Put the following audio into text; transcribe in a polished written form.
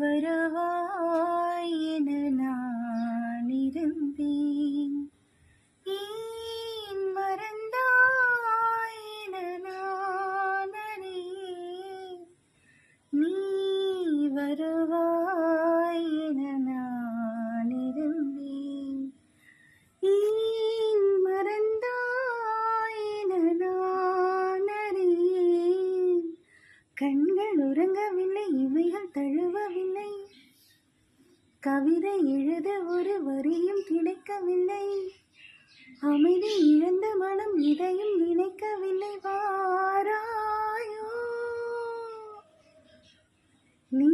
வருவாய் என நான் இருந்தேன். ஏன் மறந்தாய் என நான் அறியேன். நீ வருவாய் என நான் இருந்தேன். ஏன் மறந்தாய் என நான் அறியேன். கண்கள் உறங்கவில்லை, இவைகள் தழுவவில்லை, கவிதை எழுத ஒரு வரியும் கிடைக்கவில்லை, அமைதி இழந்த மனம் இதையும் நினைக்கவில்லை. வாராயோ நீ